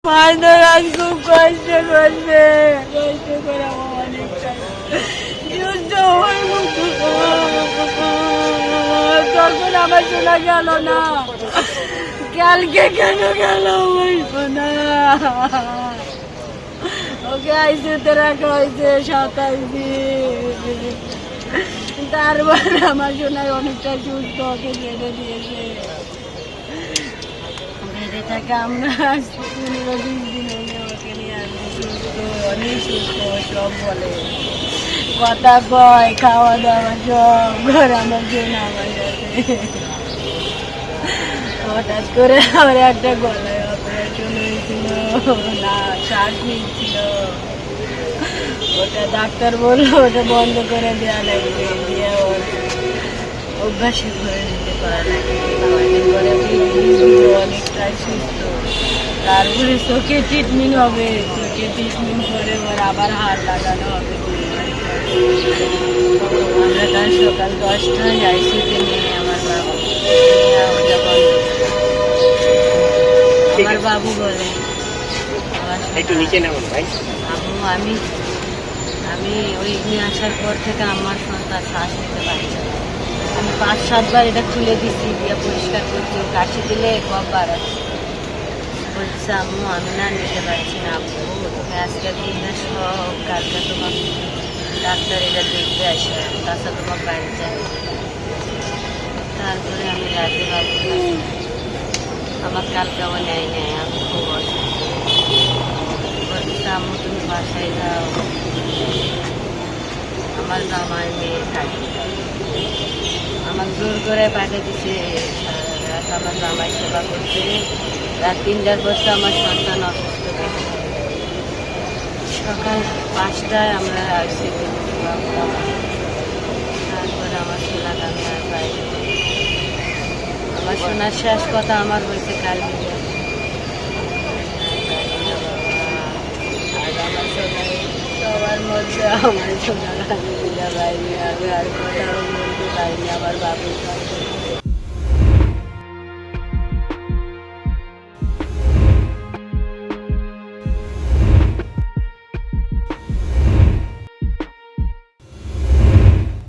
মায়ের খুব কষ্ট করছে, কষ্ট করে অনেকটা যুদ্ধ তখন আমার শোনা গেল না, কালকে কেন গেল আমার শোনা? ওকে আইসিউতে রাখা হয়েছে 27 দিন, তারপর আমার শোনায় অনেকটা সুস্থ, ওকে ছেড়ে দিয়েছে। বেঁধে থাকে আমরা 15-20 দিন হলে ওকে নিয়ে আসবো, সুস্থ, অনেক সুস্থ, সব বলে, কথা কয়, খাওয়া দাওয়া সব ঘর আমার জন্য আমার সাথে। হঠাৎ করে আমার একটা গলায় অপারেশন হয়েছিল, না শ্বাস নিচ্ছিল, ওটা ডাক্তার বললো ওটা বন্ধ করে দেওয়া লাগবে, দিয়ে ওর অভ্যাসে করে নিতে পারা লাগে, করে অনেকটাই সুস্থ। তারপরে চোখে ট্রিটমেন্ট হবে, চোখে ট্রিটমেন্ট করে ওর আবার হাড় লাগানো হবে। আমরা তার সকাল 10টায় আইসিউতে নিয়ে আমার বাবু, আমার বাবু বলে আমি আমি ওই নিয়ে আসার পর থেকে আমার সন্তান শ্বাস নিতে পারি না। আমি 5-7 বার এটা খুলে দিচ্ছি, দিয়ে পরিষ্কার করছি, কাশি দিলে কম বাড়াচ্ছি। বলছে আম্মু আমি না নিতে পারছি না, আব্বু তুমি আজকের দিনে সব কালকে তোমার ডাক্তার এটা দেখতে আসে, তাছাড়া তোমার বাড়ি যায়। তারপরে আমি রাতে বাবু আমার কালকেও নেয় নেয়, আমি খুব অসুস্থ। বলছে আম্মু তুমি বাসায় যাও, আমার জামাই মেয়ে থাকে, আমার জোর করে পাঠিয়ে দিচ্ছে। রাত আমার জামাই সেবা করছে, রাত 3টার পর তো আমার সন্তান অসুস্থ থাকে। সকাল 5টায় আমরা আসছি, তারপরে আমার সোনা কান্নার বাইরে, আমার সোনার শেষ কথা আমার হয়েছে কাল বিজয়। আর আমার সোনার সবার মধ্যে আমার সোনা কান্না বাইরে, আমি আর কোথাও বলতে পারিনি আমার বাবুর